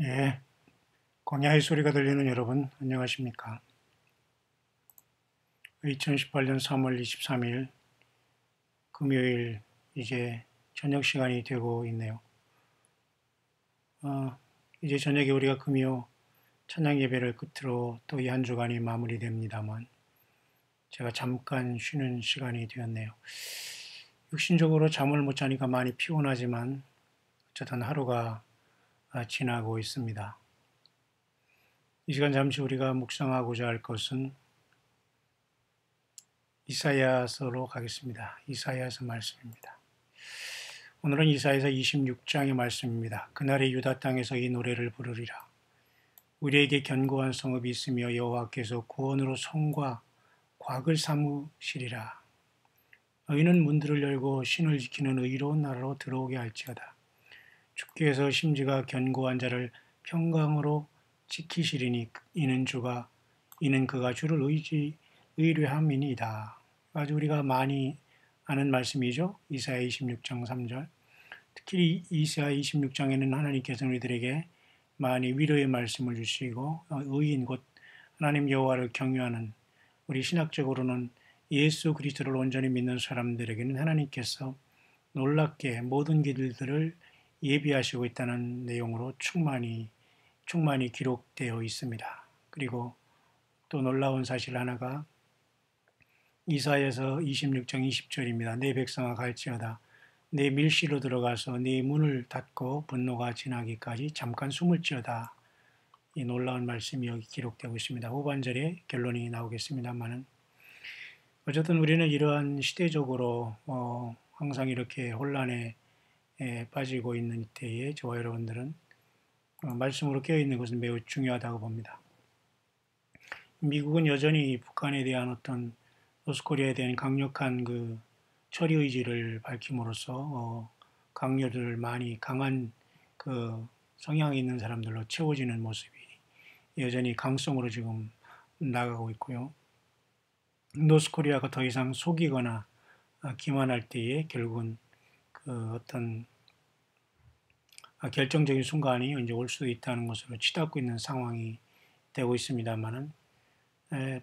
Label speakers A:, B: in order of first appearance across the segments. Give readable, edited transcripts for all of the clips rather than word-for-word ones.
A: 예, 광야의 소리가 들리는 여러분, 안녕하십니까? 2018년 3월 23일 금요일 이제 저녁 시간이 되고 있네요. 이제 저녁에 우리가 금요 찬양 예배를 끝으로 또 이 한 주간이 마무리됩니다만 제가 잠깐 쉬는 시간이 되었네요. 육신적으로 잠을 못 자니까 많이 피곤하지만 어쨌든 하루가 지나고 있습니다. 이 시간 잠시 우리가 묵상하고자 할 것은 이사야서로 가겠습니다. 이사야서 말씀입니다. 오늘은 이사야서 26장의 말씀입니다. 그날의 유다 땅에서 이 노래를 부르리라. 우리에게 견고한 성읍이 있으며 여호와께서 구원으로 성과 곽을 삼으시리라. 의인은 문들을 열고 신을 지키는 의로운 나라로 들어오게 할지어다. 주께서 심지가 견고한 자를 평강으로 지키시리니 이는 그가 주를 의뢰함이니이다. 아주 우리가 많이 아는 말씀이죠. 이사야 26장 3절. 특히 이사야 26장에는 하나님께서 우리들에게 많이 위로의 말씀을 주시고 의인 곧 하나님 여호와를 경유하는 우리 신학적으로는 예수 그리스도를 온전히 믿는 사람들에게는 하나님께서 놀랍게 모든 길들을 예비하시고 있다는 내용으로 충만히 기록되어 있습니다. 그리고 또 놀라운 사실 하나가 이사야서 26장 20절입니다. 내 백성아 갈지어다. 내 밀실로 들어가서 네 문을 닫고 분노가 지나기까지 잠깐 숨을지어다. 이 놀라운 말씀이 여기 기록되고 있습니다. 후반절에 결론이 나오겠습니다만은 어쨌든 우리는 이러한 시대적으로 항상 이렇게 혼란에 빠지고 있는 이때에 저와 여러분들은 말씀으로 깨어있는 것은 매우 중요하다고 봅니다. 미국은 여전히 북한에 대한 어떤 노스코리아에 대한 강력한 그 처리 의지를 밝힘으로써 강요를 많이 강한 그 성향이 있는 사람들로 채워지는 모습이 여전히 강성으로 지금 나가고 있고요. 노스코리아가 더 이상 속이거나 기만할 때에 결국은 그 어떤 결정적인 순간이 이제 올 수도 있다는 것으로 치닫고 있는 상황이 되고 있습니다만은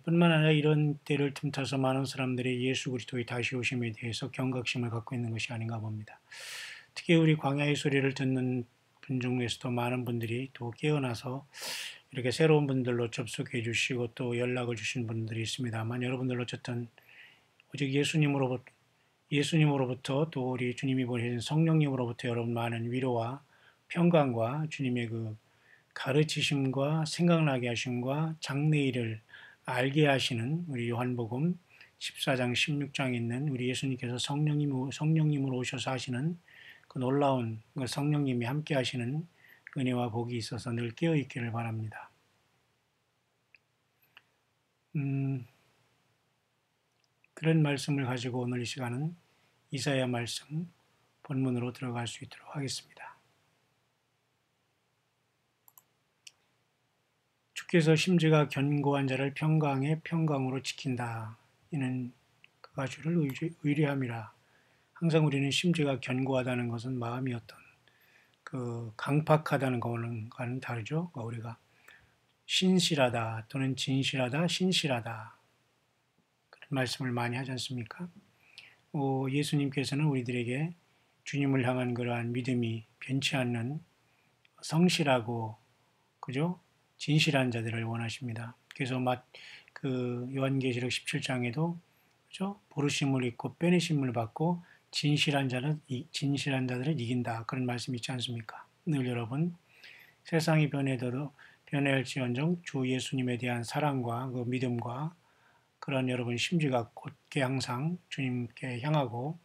A: 뿐만 아니라 이런 때를 틈타서 많은 사람들이 예수 그리스도의 다시 오심에 대해서 경각심을 갖고 있는 것이 아닌가 봅니다. 특히 우리 광야의 소리를 듣는 분 중에서도 많은 분들이 또 깨어나서 이렇게 새로운 분들로 접속해 주시고 또 연락을 주신 분들이 있습니다만 여러분들 어쨌든 오직 예수님으로부터 또 우리 주님이 보내신 성령님으로부터 여러분 많은 위로와 평강과 주님의 그 가르치심과 생각나게 하심과 장래일을 알게 하시는 우리 요한복음 14장 16장에 있는 우리 예수님께서 성령님으로 오셔서 하시는 그 놀라운 그 성령님이 함께 하시는 은혜와 복이 있어서 늘 깨어 있기를 바랍니다. 그런 말씀을 가지고 오늘 이 시간은 이사야 말씀 본문으로 들어갈 수 있도록 하겠습니다. 주께서 심지가 견고한 자를 평강으로 지킨다. 이는 그가 주를 의뢰함이라. 항상 우리는 심지가 견고하다는 것은 마음이 어떤 그 강팍하다는 것과는 다르죠. 우리가 신실하다 또는 진실하다, 신실하다 그런 말씀을 많이 하지 않습니까? 예수님께서는 우리들에게 주님을 향한 그러한 믿음이 변치 않는 성실하고 그죠? 진실한 자들을 원하십니다. 그래서 요한계시록 17장에도 그죠? 부르심을 입고 빼내심을 받고 진실한 자들을 이긴다. 그런 말씀이 있지 않습니까? 늘 여러분 세상이 변해할지언정 주 예수님에 대한 사랑과 그 믿음과 그런 여러분 심지가 곧게 항상 주님께 향하고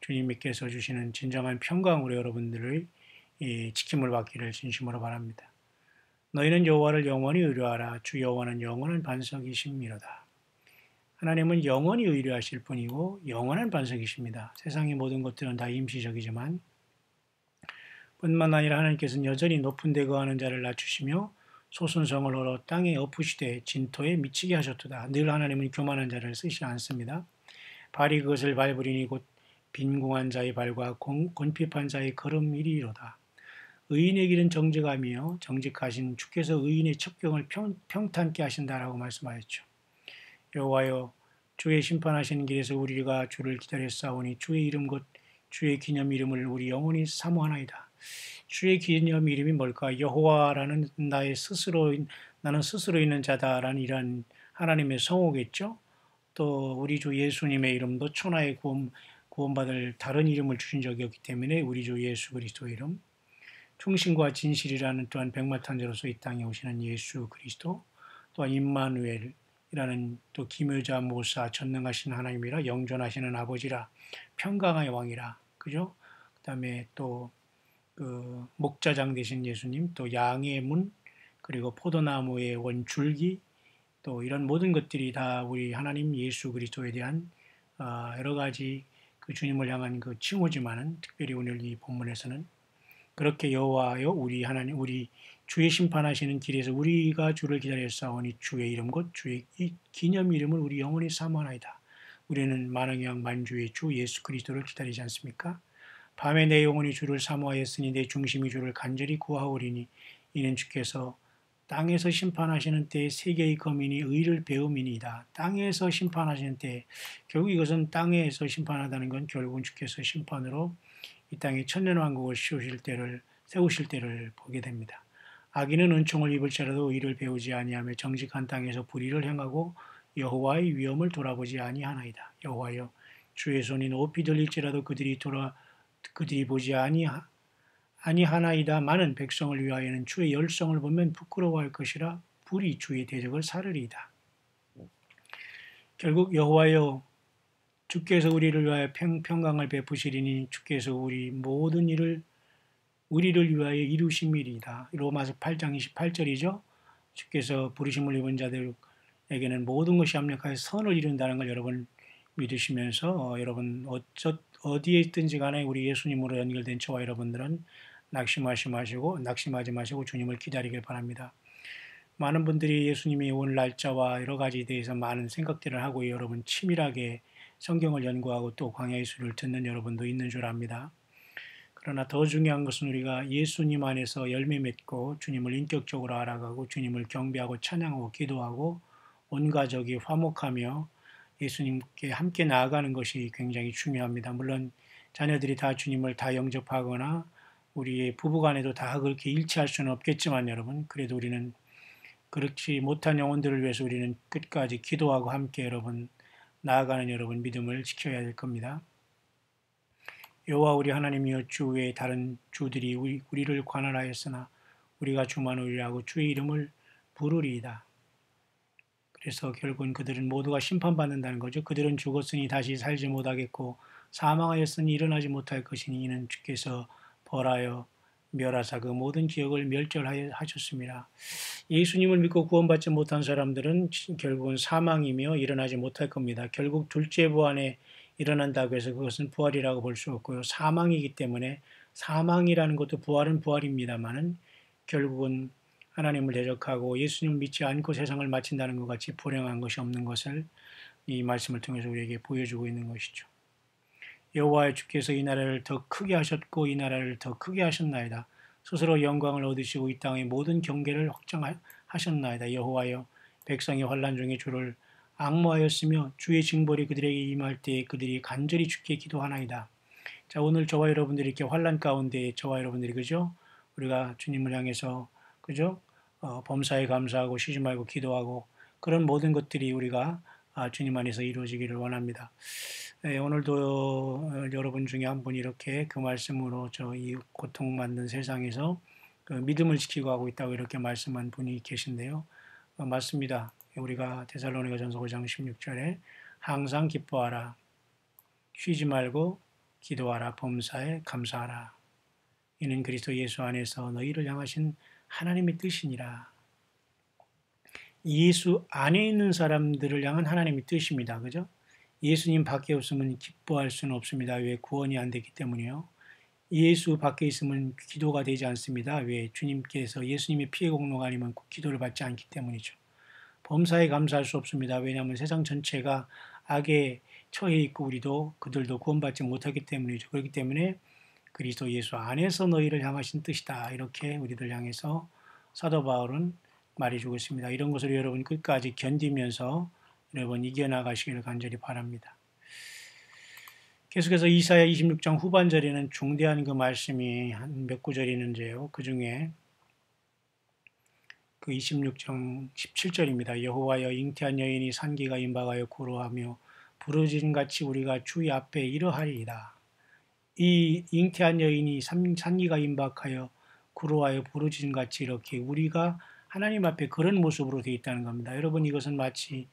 A: 주님께서 주시는 진정한 평강으로 여러분들의 지킴을 받기를 진심으로 바랍니다. 너희는 여호와를 영원히 의뢰하라. 주 여호와는 영원한 반석이심이로다. 하나님은 영원히 의뢰하실 분이고 영원한 반석이십니다. 세상의 모든 것들은 다 임시적이지만 뿐만 아니라 하나님께서는 여전히 높은 데 거하는 자를 낮추시며 소순성을 얻어 땅에 엎으시되 진토에 미치게 하셨도다. 늘 하나님은 교만한 자를 쓰시지 않습니다. 발이 그것을 밟으리니 곧 빈궁한 자의 발과 곤핍한 자의 걸음이리로다. 의인의 길은 정직함이요 정직하신 주께서 의인의 첩경을 평탄케 하신다라고 말씀하였죠. 여호와여 주의 심판하시는 길에서 우리가 주를 기다렸사오니 주의 이름 곧 주의 기념 이름을 우리 영원히 사모하나이다. 주의 기념 이름이 뭘까? 여호와라는 나는 스스로 있는 자다라는 이런 하나님의 성호겠죠. 또 우리 주 예수님의 이름도 천하의 구원받을 다른 이름을 주신 적이 없기 때문에 우리 주 예수 그리스도의 이름, 충신과 진실이라는 또한 백마탄자로서 이 땅에 오시는 예수 그리스도, 또한 임마누엘이라는 또 기묘자 모사 전능하신 하나님이라 영존하시는 아버지라 평강의 왕이라 그죠? 그다음에 또 그 목자장 되신 예수님, 또 양의 문, 그리고 포도나무의 원줄기, 또 이런 모든 것들이 다 우리 하나님 예수 그리스도에 대한 여러 가지 그 주님을 향한 그 칭호지만은 특별히 오늘 이 본문에서는 그렇게 여호와여 우리 하나님 우리 주의 심판하시는 길에서 우리가 주를 기다렸사오니 주의 이름 곧 주의 이 기념 이름을 우리 영원히 사모하나이다. 우리는 만왕의 만주의 주 예수 그리스도를 기다리지 않습니까? 밤에 내 영혼이 주를 사모하였으니 내 중심이 주를 간절히 구하오리니 이는 주께서 땅에서 심판하시는 때에 세계의 거민이 의를 배움이니이다. 땅에서 심판하시는 때 결국 이것은 땅에서 심판하다는 건 결국은 주께서 심판으로 이 땅에 천년왕국을 세우실 때를 보게 됩니다. 악인은 은총을 입을지라도 의를 배우지 아니하며 정직한 땅에서 불의를 행하고 여호와의 위엄을 돌아보지 아니하나이다. 여호와여 주의 손이 높이 들릴지라도 그들이 보지 아니하나이다. 많은 백성을 위하여는 주의 열성을 보면 부끄러워할 것이라 불이 주의 대적을 사르리이다. 결국 여호와여 주께서 우리를 위하여 평강을 베푸시리니 주께서 우리 모든 일을 우리를 위하여 이루심이리이다. 로마서 8장 28절이죠. 주께서 부르심을 입은 자들에게는 모든 것이 합력하여 선을 이룬다는 걸 여러분 믿으시면서 여러분 어디에 있든지 간에 우리 예수님으로 연결된 저와 여러분들은 낙심하지 마시고 주님을 기다리길 바랍니다. 많은 분들이 예수님이 온 날짜와 여러 가지에 대해서 많은 생각들을 하고 여러분 치밀하게 성경을 연구하고 또 광야의 수를 듣는 여러분도 있는 줄 압니다. 그러나 더 중요한 것은 우리가 예수님 안에서 열매 맺고 주님을 인격적으로 알아가고 주님을 경배하고 찬양하고 기도하고 온 가족이 화목하며 예수님께 함께 나아가는 것이 굉장히 중요합니다. 물론 자녀들이 다 주님을 다 영접하거나 우리의 부부간에도 다 그렇게 일치할 수는 없겠지만 여러분 그래도 우리는 그렇지 못한 영혼들을 위해서 우리는 끝까지 기도하고 함께 여러분 나아가는 여러분 믿음을 지켜야 될 겁니다. 여호와 우리 하나님이여 주 외에 다른 주들이 우리를 관할하였으나 우리가 주만 의뢰하고 주의 이름을 부르리이다. 그래서 결국은 그들은 모두가 심판받는다는 거죠. 그들은 죽었으니 다시 살지 못하겠고 사망하였으니 일어나지 못할 것이니 이는 주께서 벌하여 멸하사 그 모든 기억을 멸절하셨습니다. 예수님을 믿고 구원받지 못한 사람들은 결국은 사망이며 일어나지 못할 겁니다. 결국 둘째 부활에 일어난다고 해서 그것은 부활이라고 볼 수 없고요. 사망이기 때문에 사망이라는 것도 부활은 부활입니다만은 결국은 하나님을 대적하고 예수님을 믿지 않고 세상을 마친다는 것 같이 불행한 것이 없는 것을 이 말씀을 통해서 우리에게 보여주고 있는 것이죠. 여호와의 주께서 이 나라를 더 크게 하셨고 이 나라를 더 크게 하셨나이다. 스스로 영광을 얻으시고 이 땅의 모든 경계를 확장하셨나이다. 여호와여 백성의 환난 중에 주를 앙모하였으며 주의 징벌이 그들에게 임할 때에 그들이 간절히 주께 기도하나이다. 자, 오늘 저와 여러분들이 이렇게 환난 가운데 저와 여러분들이 그죠? 우리가 주님을 향해서 그죠? 범사에 감사하고 쉬지 말고 기도하고 그런 모든 것들이 우리가 주님 안에서 이루어지기를 원합니다. 네, 오늘도 여러분 중에 한 분이 이렇게 그 말씀으로 이 고통받는 세상에서 그 믿음을 지키고 하고 있다고 이렇게 말씀한 분이 계신데요. 맞습니다. 우리가 데살로니가전서 5장 16절에 항상 기뻐하라, 쉬지 말고 기도하라, 범사에 감사하라. 이는 그리스도 예수 안에서 너희를 향하신 하나님의 뜻이니라. 예수 안에 있는 사람들을 향한 하나님의 뜻입니다. 그죠? 예수님 밖에 없으면 기뻐할 수는 없습니다. 왜? 구원이 안 되기 때문이요. 예수 밖에 있으면 기도가 되지 않습니다. 왜? 주님께서 예수님의 피의 공로가 아니면 기도를 받지 않기 때문이죠. 범사에 감사할 수 없습니다. 왜냐하면 세상 전체가 악에 처해 있고 우리도 그들도 구원받지 못하기 때문이죠. 그렇기 때문에 그리스도 예수 안에서 너희를 향하신 뜻이다. 이렇게 우리들 향해서 사도 바울은 말해주고 있습니다. 이런 것을 여러분 끝까지 견디면서 여러분 이겨나가시기를 간절히 바랍니다. 계속해서 이사야 26장 후반절에는 중대한 그 말씀이 한 몇 구절이 있는데요. 그 중에 그 26장 17절입니다. 여호와여 잉태한 여인이 산기가 임박하여 구로하며 부르짖음같이 우리가 주의 앞에 이러하리이다. 이 잉태한 여인이 산기가 임박하여 구로하여 부르짖음같이 이렇게 우리가 하나님 앞에 그런 모습으로 되어 있다는 겁니다. 여러분 이것은 마치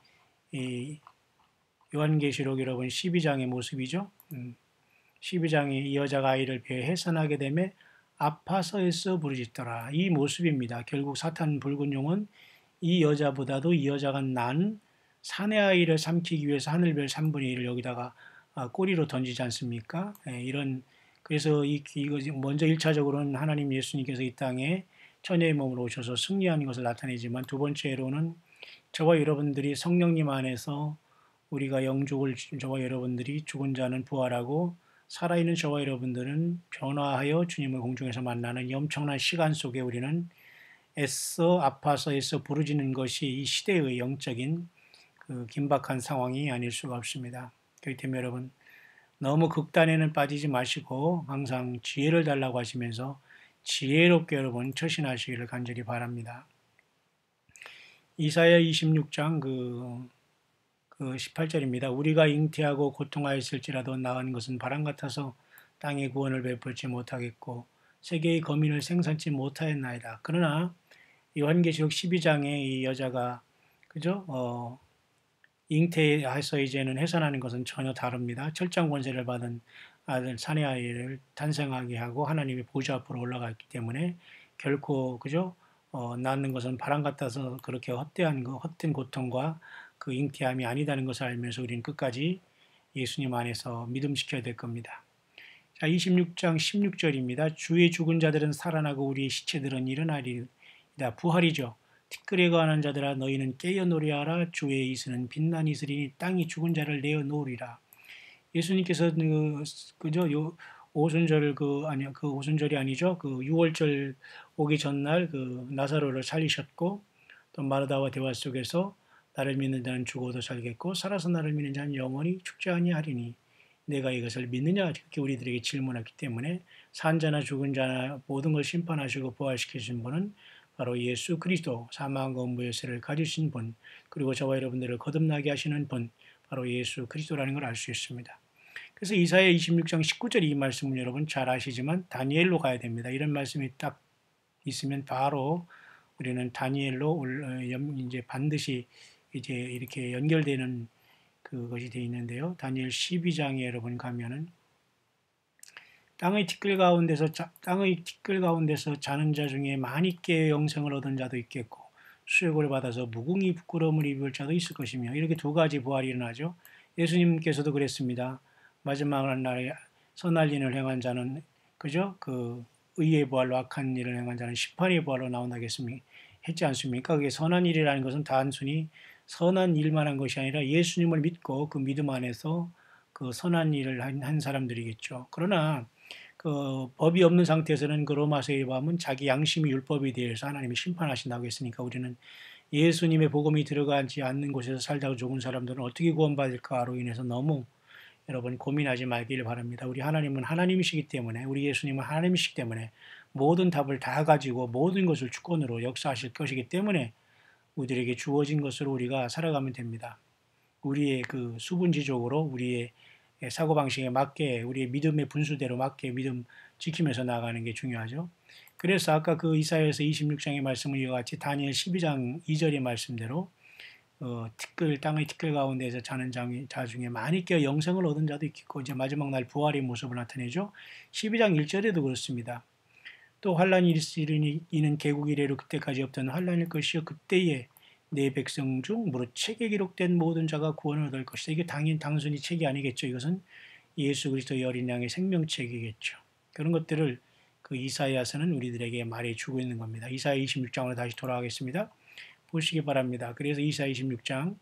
A: 요한계시록 여러분 12장의 모습이죠. 12장에 이 여자가 아이를 배에 해산하게 되매 아파서 애써 부르짖더라. 이 모습입니다. 결국 사탄 붉은 용은 이 여자보다도 이 여자가 난 사내 아이를 삼키기 위해서 하늘별 3분의 1을 여기다가 꼬리로 던지지 않습니까? 그래서 이거 먼저 1차적으로는 하나님 예수님께서 이 땅에 처녀의 몸으로 오셔서 승리하는 것을 나타내지만 두 번째로는 저와 여러분들이 성령님 안에서 우리가 영족을 저와 여러분들이 죽은 자는 부활하고 살아있는 저와 여러분들은 변화하여 주님을 공중에서 만나는 이 엄청난 시간 속에 우리는 애써 아파서 애써 부르짖는 것이 이 시대의 영적인 그 긴박한 상황이 아닐 수가 없습니다. 그렇기 때문에 여러분 너무 극단에는 빠지지 마시고 항상 지혜를 달라고 하시면서 지혜롭게 여러분 처신하시기를 간절히 바랍니다. 이사야 26장 그 18절입니다. 우리가 잉태하고 고통하였을지라도 낳은 것은 바람 같아서 땅의 구원을 베풀지 못하겠고 세계의 거민을 생산치 못하였나이다. 그러나 요한계시록 12장에 이 여자가 그죠? 잉태해서 이제는 해산하는 것은 전혀 다릅니다. 철장 권세를 받은 아들 사내 아이를 탄생하게 하고 하나님의 보좌 앞으로 올라갔기 때문에 결코 그죠? 낳는 것은 바람 같아서 그렇게 헛된 고통과 그 잉태함이 아니다는 것을 알면서 우리는 끝까지 예수님 안에서 믿음시켜야 될 겁니다. 자, 26장 16절입니다. 주의 죽은 자들은 살아나고 우리의 시체들은 일어나리이다. 부활이죠. 티끌에 관한 자들아 너희는 깨어 노래하라. 주의 이슬은 빛난 이슬이니 땅이 죽은 자를 내어 놓으리라. 예수님께서 그죠? 요 오순절 그 오순절이 아니죠. 그 6월절 오기 전날 그 나사로를 살리셨고 또 마르다와 대화 속에서 나를 믿는 자는 죽어도 살겠고 살아서 나를 믿는 자는 영원히 죽지 아니하리니 내가 이것을 믿느냐 이렇게 우리들에게 질문했기 때문에 산 자나 죽은 자나 모든 걸 심판하시고 부활시키신 분은 바로 예수 그리스도 사망과 무효세를 가지신 분 그리고 저와 여러분들을 거듭나게 하시는 분 바로 예수 그리스도라는 걸 알 수 있습니다. 그래서 이사야 26장 19절 이 말씀은 여러분 잘 아시지만 다니엘로 가야 됩니다. 이런 말씀이 딱 있으면 바로 우리는 다니엘로 이제 반드시 이제 이렇게 연결되는 그것이 되어 있는데요. 다니엘 12장에 여러분 가면은 땅의 티끌 가운데서 자는 자 중에 많이 깨어 영생을 얻은 자도 있겠고 수욕을 받아서 무궁히 부끄러움을 입을 자도 있을 것이며 이렇게 두 가지 부활이 일어나죠. 예수님께서도 그랬습니다. 마지막 날에 선할 일을 행한 자는 그죠? 그 의의 부활로 악한 일을 행한 자는 심판의 부활로 나온다겠습니까? 했지 않습니까? 그게 선한 일이라는 것은 단순히 선한 일만 한 것이 아니라 예수님을 믿고 그 믿음 안에서 그 선한 일을 한 사람들이겠죠. 그러나 그 법이 없는 상태에서는 그 로마서에 보면 자기 양심이 율법에 대해서 하나님이 심판하신다고 했으니까 우리는 예수님의 복음이 들어가지 않는 곳에서 살다가 죽은 사람들은 어떻게 구원받을까로 인해서 너무 여러분 고민하지 말기를 바랍니다. 우리 하나님은 하나님이시기 때문에 우리 예수님은 하나님이시기 때문에 모든 답을 다 가지고 모든 것을 주권으로 역사하실 것이기 때문에 우리들에게 주어진 것으로 우리가 살아가면 됩니다. 우리의 그 수분지적으로 우리의 사고방식에 맞게 우리의 믿음의 분수대로 맞게 믿음 지키면서 나가는 게 중요하죠. 그래서 아까 그 이사야에서 26장의 말씀을 이와 같이 다니엘 12장 2절의 말씀대로 땅의 티끌 가운데에서 자는 자 중에 많이 깨어 영생을 얻은 자도 있겠고 이제 마지막 날 부활의 모습을 나타내죠. 12장 1절에도 그렇습니다. 또 환란이 이는 개국 이래로 그때까지 없던 환란일 것이요 그때에 내 백성 중 무릇 책에 기록된 모든 자가 구원을 얻을 것이다. 이게 단순히 책이 아니겠죠. 이것은 예수 그리스도의 어린 양의 생명책이겠죠. 그런 것들을 그 이사야서는 우리들에게 말해주고 있는 겁니다. 이사야 26장으로 다시 돌아가겠습니다. 보시기 바랍니다. 그래서 이사야 26장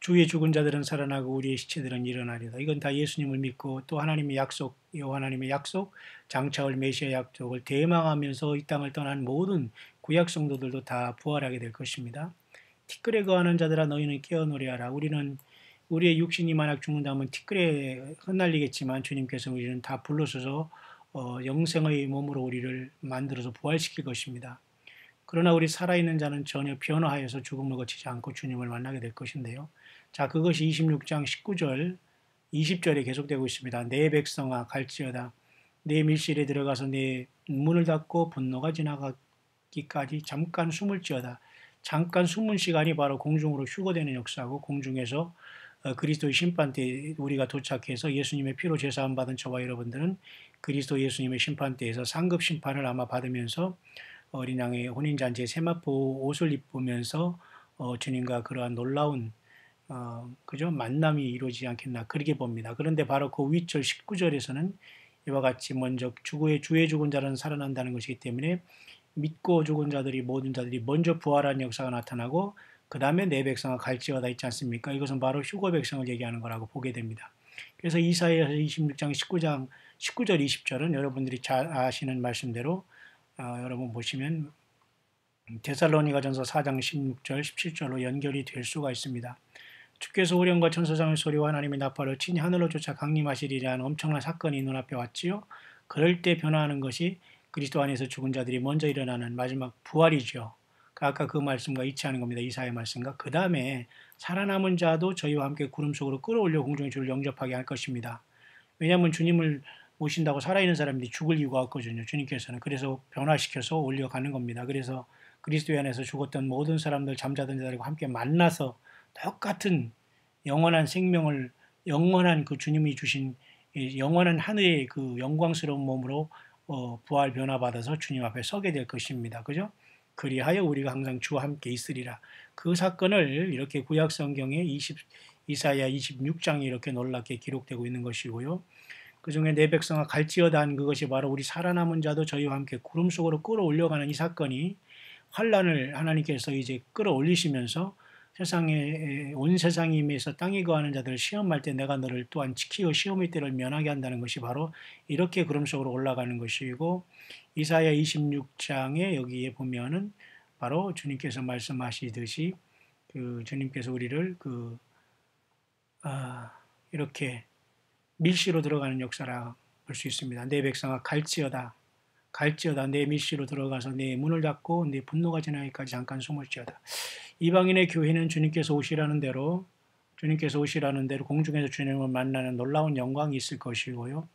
A: 주의 죽은 자들은 살아나고 우리의 시체들은 일어나리다. 이건 다 예수님을 믿고 또 하나님의 약속, 하나님의 약속, 장차올 메시아 약속을 대망하면서 이 땅을 떠난 모든 구약 성도들도 다 부활하게 될 것입니다. 티끌에 거하는 자들아 너희는 깨어 노래하라. 우리는 우리의 육신이 만약 죽는다면 티끌에 흩날리겠지만 주님께서 우리는 다 불러서서 영생의 몸으로 우리를 만들어서 부활시킬 것입니다. 그러나 우리 살아있는 자는 전혀 변화하여서 죽음을 거치지 않고 주님을 만나게 될 것인데요. 자, 그것이 26장 19절, 20절에 계속되고 있습니다. 내 백성아 갈지어다. 내 밀실에 들어가서 내 문을 닫고 분노가 지나가기까지 잠깐 숨을지어다. 잠깐 숨은 시간이 바로 공중으로 휴거되는 역사고 공중에서 그리스도의 심판 때 우리가 도착해서 예수님의 피로 제사함 받은 저와 여러분들은 그리스도 예수님의 심판 때에서 상급 심판을 아마 받으면서 어린 양의 혼인잔치의 세마포 옷을 입으면서 주님과 그러한 놀라운 그죠? 만남이 이루어지지 않겠나 그렇게 봅니다. 그런데 바로 그 윗절 19절에서는 이와 같이 먼저 주의 죽은 자는 살아난다는 것이기 때문에 믿고 죽은 자들이 모든 자들이 먼저 부활한 역사가 나타나고 그 다음에 내 백성아 갈지어다 있지 않습니까? 이것은 바로 휴거 백성을 얘기하는 거라고 보게 됩니다. 그래서 이사야서 26장 19절 20절은 여러분들이 잘 아시는 말씀대로 여러분 보시면 데살로니가전서 4장 16절 17절로 연결이 될 수가 있습니다. 주께서 우령과 천사장의 소리와 하나님의 나팔을 친히 하늘로 쫓아 강림하시리라는 엄청난 사건이 눈앞에 왔지요. 그럴 때 변화하는 것이 그리스도 안에서 죽은 자들이 먼저 일어나는 마지막 부활이죠. 아까 그 말씀과 일치하는 겁니다. 이사야의 말씀과. 그 다음에 살아남은 자도 저희와 함께 구름 속으로 끌어올려 공중의 주를 영접하게 할 것입니다. 왜냐하면 주님을 모신다고 살아있는 사람들이 죽을 이유가 없거든요. 주님께서는. 그래서 변화시켜서 올려가는 겁니다. 그래서 그리스도 안에서 죽었던 모든 사람들, 잠자던 자들과 함께 만나서 똑같은 영원한 생명을, 영원한 그 주님이 주신 영원한 하늘의 그 영광스러운 몸으로 부활 변화받아서 주님 앞에 서게 될 것입니다. 그죠? 그리하여 우리가 항상 주와 함께 있으리라. 그 사건을 이렇게 구약 성경에 이사야 26장에 이렇게 놀랍게 기록되고 있는 것이고요. 그 중에 내 백성아 갈지어다 한 그것이 바로 우리 살아남은 자도 저희와 함께 구름 속으로 끌어올려가는 이 사건이 환란을 하나님께서 이제 끌어올리시면서 세상에 온 세상이 임해서 땅에 거하는 자들을 시험할 때 내가 너를 또한 지키고 시험의 때를 면하게 한다는 것이 바로 이렇게 구름 속으로 올라가는 것이고 이사야 26장에 여기에 보면은 바로 주님께서 말씀하시듯이 그 주님께서 우리를 이렇게 밀시로 들어가는 역사라 볼 수 있습니다. 내 백성아 갈지어다. 갈지어다. 내 밀시로 들어가서 내 문을 닫고 내 분노가 지나기까지 잠깐 숨을지어다. 이방인의 교회는 주님께서 오시라는 대로 공중에서 주님을 만나는 놀라운 영광이 있을 것이고요.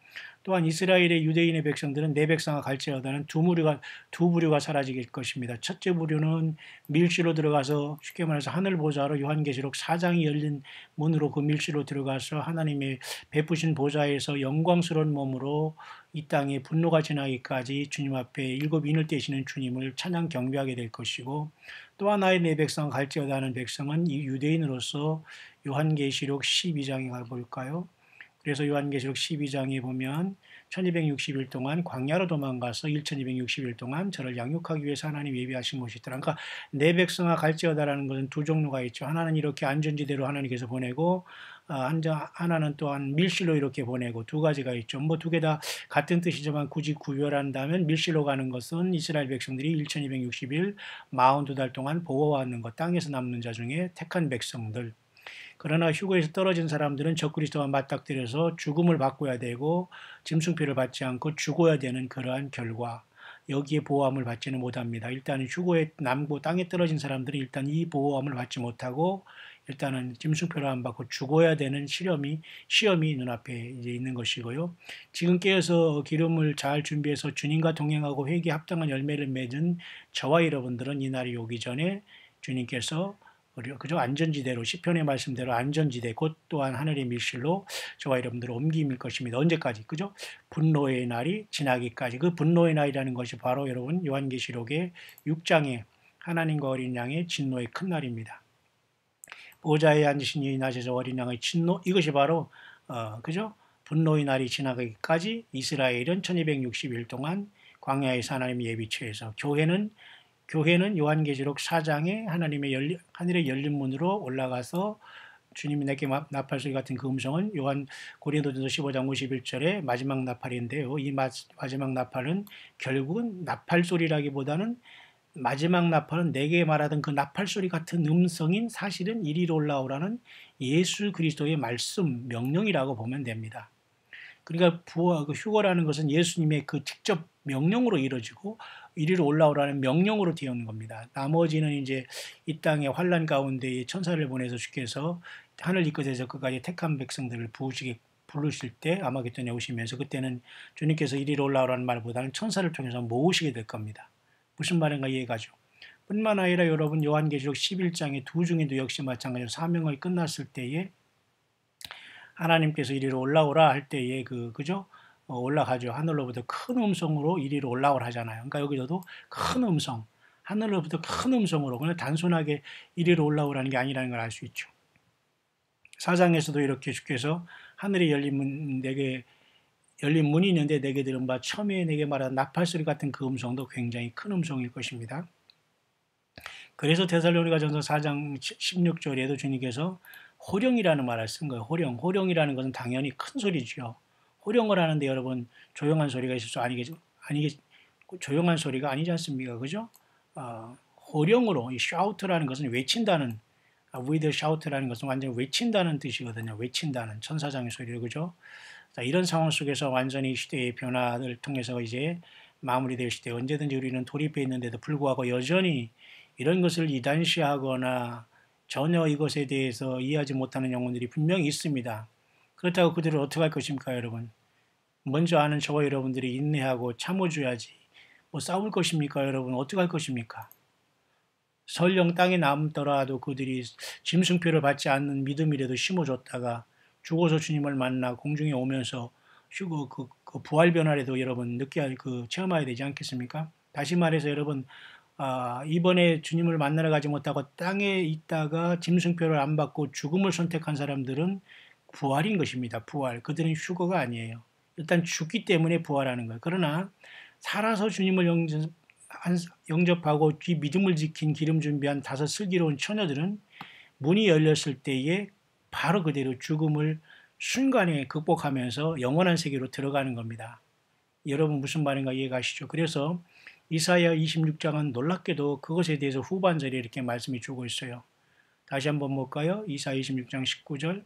A: 또한 이스라엘의 유대인의 백성들은 내 백성아 갈지어다는 두 부류가 사라질 것입니다. 첫째 부류는 밀시로 들어가서 쉽게 말해서 하늘 보좌로 요한계시록 4장이 열린 문으로 그 밀시로 들어가서 하나님의 베푸신 보좌에서 영광스러운 몸으로 이 땅에 분노가 지나기까지 주님 앞에 일곱 인을 떼시는 주님을 찬양 경배하게 될 것이고 또 하나의 내 백성 갈지어다 하는 백성은 이 유대인으로서 요한계시록 12장에 가볼까요? 그래서 요한계시록 12장에 보면 1260일 동안 광야로 도망가서 1260일 동안 저를 양육하기 위해서 하나님 예비하신 것이 있더라. 그러니까 내 백성아 갈지어다라는 것은 두 종류가 있죠. 하나는 이렇게 안전지대로 하나님께서 보내고 하나는 또한 밀실로 이렇게 보내고 두 가지가 있죠. 뭐 두 개 다 같은 뜻이지만 굳이 구별한다면 밀실로 가는 것은 이스라엘 백성들이 1260일 42달 동안 보호받는 것, 땅에서 남는 자 중에 택한 백성들. 그러나 휴거에서 떨어진 사람들은 적그리스도와 맞닥뜨려서 죽음을 바꿔야 되고 짐승표를 받지 않고 죽어야 되는 그러한 결과 여기에 보호함을 받지는 못합니다. 일단 휴거에 남고 땅에 떨어진 사람들은 일단 이 보호함을 받지 못하고 일단은 짐승표를 안 받고 죽어야 되는 시험이 눈앞에 이제 있는 것이고요. 지금 깨어서 기름을 잘 준비해서 주님과 동행하고 회개에 합당한 열매를 맺은 저와 여러분들은 이 날이 오기 전에 주님께서 그저 안전지대로 시편의 말씀대로 안전지대 곧 또한 하늘의 밀실로 저와 여러분들을 옮김일 것입니다. 언제까지? 그죠? 분노의 날이 지나기까지. 그 분노의 날이라는 것이 바로 여러분 요한계시록의 6장에 하나님과 어린 양의 진노의 큰 날입니다. 보좌에 앉으신 이 낮에서 어린 양의 진노 이것이 바로 그죠? 분노의 날이 지나기까지 이스라엘은 1260일 동안 광야에서 하나님의 예비처에서 교회는 요한계시록 4장에 하늘의 열린 문으로 올라가서 주님이 내게 나팔 소리 같은 그 음성은 요한 고린도전서 15장 51절의 마지막 나팔인데요. 이 마지막 나팔은 결국은 나팔 소리라기보다는 마지막 나팔은 내게 말하던 그 나팔 소리 같은 음성인 사실은 이리로 올라오라는 예수 그리스도의 말씀, 명령이라고 보면 됩니다. 그러니까 그 휴거라는 것은 예수님의 그 직접 명령으로 이루어지고 이리로 올라오라는 명령으로 되어 있는 겁니다. 나머지는 이제 이 땅의 환란 가운데 천사를 보내서 주께서 하늘 이끝에서 끝까지 택한 백성들을 부르실 때 아마겟돈에 오시면서 그때는 주님께서 이리로 올라오라는 말보다는 천사를 통해서 모으시게 될 겁니다. 무슨 말인가 이해가죠. 뿐만 아니라 여러분 요한계시록 11장의 두 중에도 역시 마찬가지로 사명을 끝났을 때에 하나님께서 이리로 올라오라 할 때에 그죠? 올라가죠. 하늘로부터 큰 음성으로 이리로 올라오라 하잖아요. 그러니까 여기서도 큰 음성, 하늘로부터 큰 음성으로 그냥 단순하게 이리로 올라오라는 게 아니라는 걸 알 수 있죠. 사장에서도 이렇게 주께서 하늘에 내게 열린 문이 있는데 내게 들은 바 처음에 내게 말한 나팔소리 같은 그 음성도 굉장히 큰 음성일 것입니다. 그래서 데살로니가전서 4장 16절에도 주님께서 호령이라는 말을 쓴 거예요. 호령이라는 것은 당연히 큰 소리죠. 호령을 하는데 여러분 조용한 소리가 있을 수 조용한 소리가 아니지 않습니까? 그죠? 호령으로 이 shout라는 것은 외친다는 with shout라는 것은 완전히 외친다는 뜻이거든요. 외친다는 천사장의 소리를 그죠? 자, 이런 상황 속에서 완전히 시대의 변화를 통해서 이제 마무리될 시대 언제든지 우리는 돌입해 있는데도 불구하고 여전히 이런 것을 이단시하거나 전혀 이것에 대해서 이해하지 못하는 영혼들이 분명히 있습니다. 그렇다고 그들을 어떻게 할 것입니까, 여러분? 먼저 아는 저와 여러분들이 인내하고 참아줘야지. 뭐 싸울 것입니까, 여러분? 어떻게 할 것입니까? 설령 땅에 남더라도 그들이 짐승표를 받지 않는 믿음이라도 심어줬다가 죽어서 주님을 만나 공중에 오면서 그 부활 변화라도 여러분 체험해야 되지 않겠습니까? 다시 말해서 여러분 이번에 주님을 만나러 가지 못하고 땅에 있다가 짐승표를 안 받고 죽음을 선택한 사람들은 부활인 것입니다. 부활. 그들은 휴거가 아니에요. 일단 죽기 때문에 부활하는 거예요. 그러나 살아서 주님을 영접하고 이 믿음을 지킨 기름 준비한 5 슬기로운 처녀들은 문이 열렸을 때에 바로 그대로 죽음을 순간에 극복하면서 영원한 세계로 들어가는 겁니다. 여러분 무슨 말인가 이해가시죠? 그래서 이사야 26장은 놀랍게도 그것에 대해서 후반절에 이렇게 말씀이 주고 있어요. 다시 한번 볼까요? 이사야 26장 19절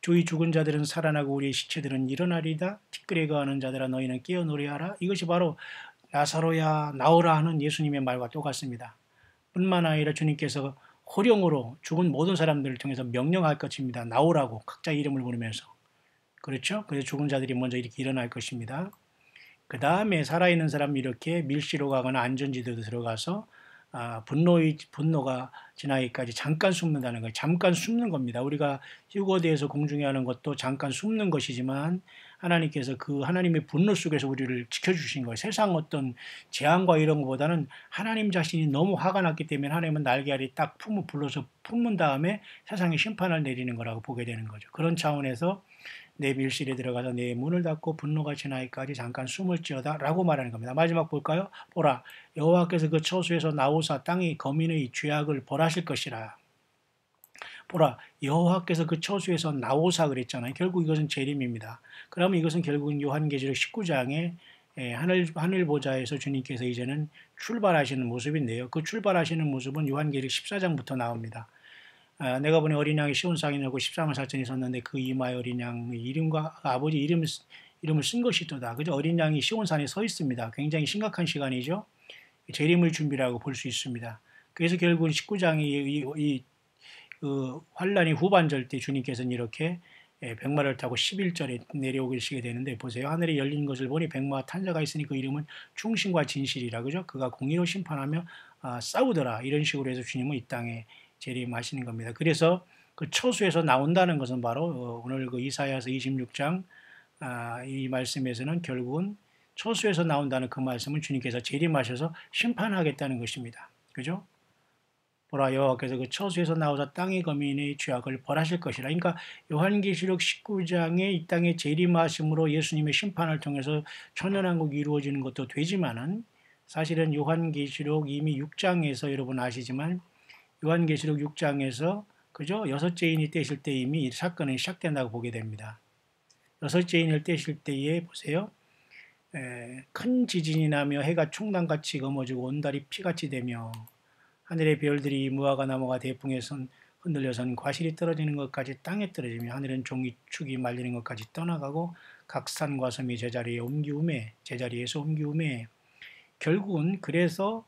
A: 주의 죽은 자들은 살아나고 우리의 시체들은 일어나리다. 티끌에 거하는 자들아 너희는 깨어 노래하라. 이것이 바로 나사로야 나오라 하는 예수님의 말과 똑같습니다. 뿐만 아니라 주님께서 호령으로 죽은 모든 사람들을 통해서 명령할 것입니다. 나오라고 각자 이름을 부르면서. 그렇죠? 그래서 죽은 자들이 먼저 이렇게 일어날 것입니다. 그 다음에 살아있는 사람이 이렇게 밀실로 가거나 안전지대로 들어가서 분노가 지나기까지 잠깐 숨는다는 거예요. 잠깐 숨는 겁니다. 우리가 휴거대에서 공중에 하는 것도 잠깐 숨는 것이지만 하나님께서 그 하나님의 분노 속에서 우리를 지켜주신 거예요. 세상 어떤 재앙과 이런 것보다는 하나님 자신이 너무 화가 났기 때문에 하나님은 날개 아래 딱 불러서 품은 다음에 세상에 심판을 내리는 거라고 보게 되는 거죠. 그런 차원에서 내 밀실에 들어가서 내 문을 닫고 분노가 지나기까지 잠깐 숨을 지어다 라고 말하는 겁니다. 마지막 볼까요? 보라 여호와께서 그 처소에서 나오사 땅의 거민의 죄악을 벌하실 것이라. 보라 여호와께서 그 처소에서 나오사 그랬잖아요. 결국 이것은 재림입니다. 그러면 이것은 결국은 요한계시록 19장에 하늘 보좌에서 주님께서 이제는 출발하시는 모습인데요. 그 출발하시는 모습은 요한계시록 14장부터 나옵니다. 내가 보니 어린 양이 시온상에 내고 13을 살전이 섰는데 그 이마에 어린 양의 이름과 아버지 이름을 쓴 것이도다. 그죠? 어린 양이 시온산에 서 있습니다. 굉장히 심각한 시간이죠. 재림을 준비라고 볼 수 있습니다. 그래서 결국은 19장이 그 환란이 후반절 때 주님께서는 이렇게 백마를 타고 11절에 내려오시게 되는데 보세요. 하늘에 열린 것을 보니 백마와 탄자가 있으니 그 이름은 충신과 진실이라 그죠? 그가 공의로 심판하며 싸우더라. 이런 식으로 해서 주님은 이 땅에 재림하시는 겁니다. 그래서 그 처수에서 나온다는 것은 바로 오늘 그 이사야서 26장 이 말씀에서는 결국은 처수에서 나온다는 그 말씀은 주님께서 재림하셔서 심판하겠다는 것입니다. 그죠? 보라 여호와께서 그 처수에서 나오사 땅의 거민의 죄악을 벌하실 것이라. 그러니까 요한계시록 19장에 이 땅의 재림하심으로 예수님의 심판을 통해서 천연왕국이 이루어지는 것도 되지만은 사실은 요한계시록 이미 6장에서 여러분 아시지만 요한계시록 6장에서 그죠? 여섯째 인이 떼실 때 이미 이 사건은 시작된다고 보게 됩니다. 여섯째 인을 떼실 때에 보세요. 큰 지진이 나며 해가 총단같이 검어지고 온달이 피같이 되며 하늘의 별들이 무화과 나무가 대풍에 흔들려선 과실이 떨어지는 것까지 땅에 떨어지며 하늘은 종이 축이 말리는 것까지 떠나가고 각 산과 섬이 제자리에서 옮기우매 결국은 그래서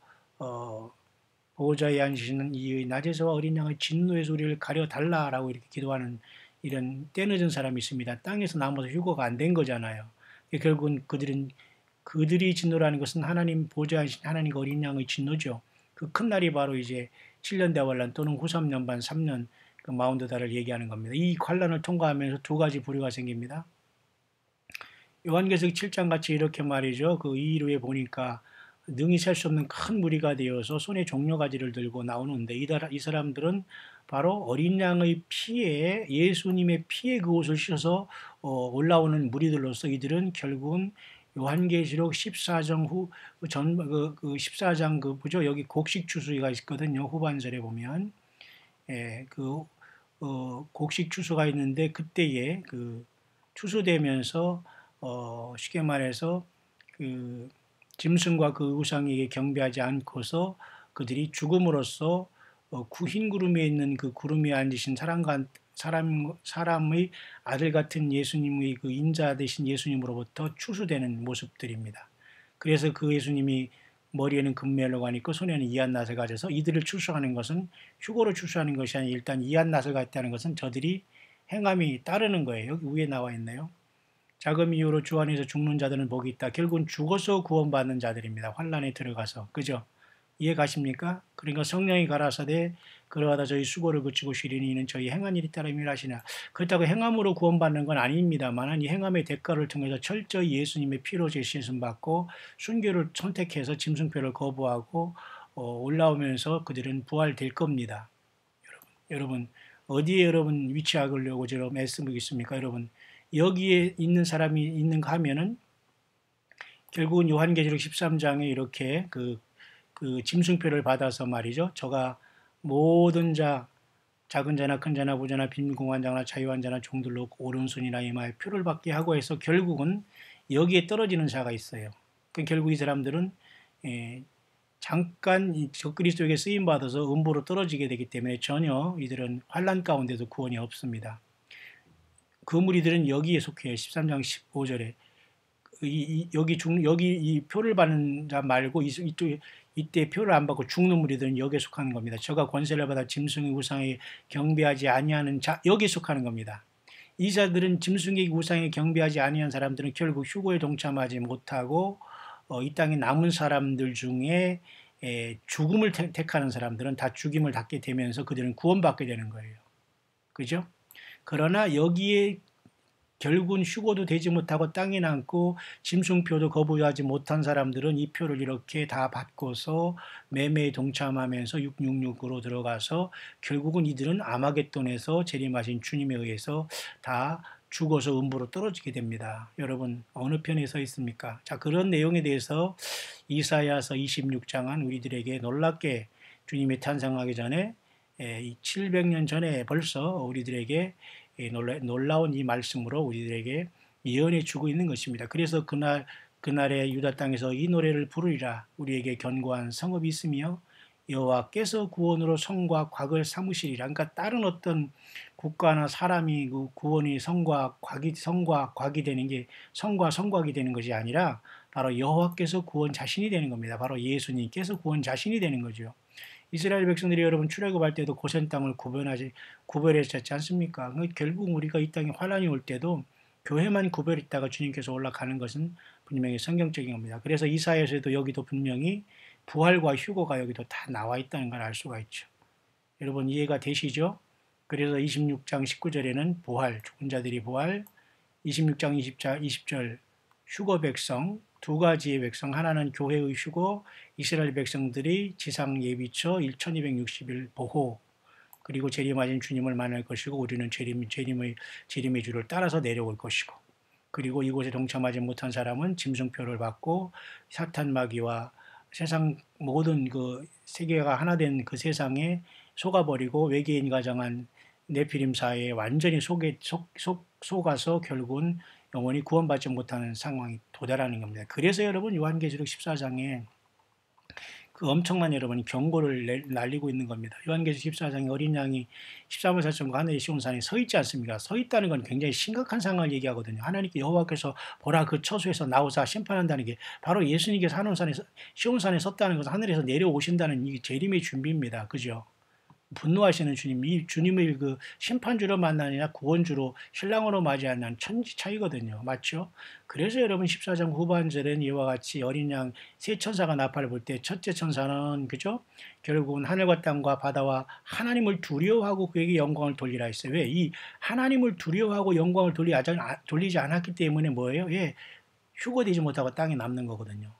A: 보호자에 앉으시는 이의 낮에서와 어린 양의 진노에서 우리를 가려달라라고 이렇게 기도하는 이런 때늦은 사람이 있습니다. 땅에서 남아서 휴거가 안 된 거잖아요. 결국은 그들이 진노라는 것은 하나님 보좌하신 하나님과 어린 양의 진노죠. 그 큰 날이 바로 이제 7년 대환란 또는 후3년반 3년 그 마운드다를 얘기하는 겁니다. 이 환란을 통과하면서 두 가지 부류가 생깁니다. 요한계시록 7장 같이 이렇게 말이죠. 그 이루에 보니까 능히 셀 수 없는 큰 무리가 되어서 손에 종려가지를 들고 나오는데 이 사람들은 바로 어린 양의 피에 예수님의 피에 그 옷을 씻어서 올라오는 무리들로서 이들은 결국은 요한계시록 14장 14장 뭐죠? 여기 곡식 추수가 있거든요. 후반절에 보면 곡식 추수가 있는데 그때에 그 추수되면서 쉽게 말해서 그 짐승과 그 우상에게 경배하지 않고서 그들이 죽음으로써 흰 구름에 있는 그 구름에 앉으신 사람의 아들 같은 예수님의 그 인자 되신 예수님으로부터 추수되는 모습들입니다. 그래서 그 예수님이 머리에는 금멜로가 있고 손에는 이한낫을 가져서 이들을 추수하는 것은 휴거로 추수하는 것이 아니라 일단 이한낫을 갖다는 것은 저들이 행함이 따르는 거예요. 여기 위에 나와 있네요. 자금 이후로 주 안에서 죽는 자들은 복이 있다. 결국은 죽어서 구원받는 자들입니다. 환란에 들어가서. 그죠? 이해 가십니까? 그러니까 성령이 가라사대 그러하다 저희 수고를 그치고 쉬리니 이는 저희 행한 일이 따라 일하시나. 그렇다고 행함으로 구원받는 건 아닙니다만 이 행함의 대가를 통해서 철저히 예수님의 피로 제신을 받고 순교를 선택해서 짐승표를 거부하고 올라오면서 그들은 부활될 겁니다. 여러분 어디에 여러분 위치하려고 지금 애쓰고 있습니까? 여러분 여기에 있는 사람이 있는가 하면은 결국은 요한계시록 13장에 이렇게 그 짐승표를 받아서 말이죠. 저가 모든 자, 작은 자나 큰 자나 부자나 빈궁한 자나 자유한 자나 종들로 오른손이나 이마에 표를 받게 하고 해서 결국은 여기에 떨어지는 자가 있어요. 결국 이 사람들은 잠깐 적그리스도에게 쓰임 받아서 음부로 떨어지게 되기 때문에 전혀 이들은 환란 가운데도 구원이 없습니다. 그 무리들은 여기에 속해요. 13장 15절에 여기 이 표를 받는 자 말고 이때 표를 안 받고 죽는 무리들은 여기에 속하는 겁니다. 저가 권세를 받아 짐승의 우상에 경배하지 아니하는 자 여기에 속하는 겁니다. 이 자들은 짐승의 우상에 경배하지 아니한 사람들은 결국 휴거에 동참하지 못하고 이 땅에 남은 사람들 중에 죽음을 택하는 사람들은 다 죽임을 받게 되면서 그들은 구원받게 되는 거예요. 그죠? 그러나 여기에 결국은 휴거도 되지 못하고 땅에 남고 짐승표도 거부하지 못한 사람들은 이 표를 이렇게 다 받고서 매매에 동참하면서 666으로 들어가서 결국은 이들은 아마겟돈에서 재림하신 주님에 의해서 다 죽어서 음부로 떨어지게 됩니다. 여러분 어느 편에 서 있습니까? 자, 그런 내용에 대해서 이사야서 26장은 우리들에게 놀랍게 주님이 탄생하기 전에 700년 전에 벌써 우리들에게 놀라운 이 말씀으로 우리들에게 예언해 주고 있는 것입니다. 그래서 그날에 유다 땅에서 이 노래를 부르리라. 우리에게 견고한 성읍이 있으며 여호와께서 구원으로 성과 곽을 삼으시리라. 그러니까 다른 어떤 국가나 사람이 그 구원이 성과 곽이 되는 게 성과 성곽이 되는 것이 아니라 바로 여호와께서 구원 자신이 되는 겁니다. 바로 예수님께서 구원 자신이 되는 거죠. 이스라엘 백성들이 여러분 출애굽할 때도 고센 땅을 구별했었지 않습니까? 결국 우리가 이 땅에 환란이 올 때도 교회만 구별했다가 주님께서 올라가는 것은 분명히 성경적인 겁니다. 그래서 이사야에서도 여기도 분명히 부활과 휴거가 여기도 다 나와 있다는 걸 알 수가 있죠. 여러분 이해가 되시죠? 그래서 26장 19절에는 부활, 죽은 자들이 부활, 26장 20절 휴거 백성, 두 가지의 백성, 하나는 교회의 휴거, 이스라엘 백성들이 지상 예비처 1260일 보호, 그리고 재림하신 주님을 만날 것이고 우리는 재림의 주를 따라서 내려올 것이고, 그리고 이곳에 동참하지 못한 사람은 짐승표를 받고 사탄 마귀와 세상 모든 그 세계가 하나 된 그 세상에 속아버리고 외계인 가정한 네피림 사회에 완전히 속아서 결국은 영원히 구원받지 못하는 상황이 도달하는 겁니다. 그래서 여러분 요한계시록 14장에 그 엄청난 여러분이 경고를 날리고 있는 겁니다. 요한계시록 14장에 어린 양이 13월 4.9 하늘의 시온산에 서 있지 않습니까? 서 있다는 건 굉장히 심각한 상황을 얘기하거든요. 하나님께 여호와께서 보라 그 처소에서 나오사 심판한다는 게 바로 예수님께서 시온산에 섰다는 것은 하늘에서 내려오신다는 이 재림의 준비입니다. 그죠? 분노하시는 주님, 이 주님을 그 심판주로 만나느냐 구원주로 신랑으로 맞이하는 천지 차이거든요. 맞죠? 그래서 여러분 14장 후반절엔 이와 같이 어린 양 세 천사가 나팔을 불 때 첫째 천사는 그죠? 결국은 하늘과 땅과 바다와 하나님을 두려워하고 그에게 영광을 돌리라 했어요. 왜? 이 하나님을 두려워하고 영광을 돌리지 않았기 때문에 뭐예요? 예, 휴거되지 못하고 땅에 남는 거거든요.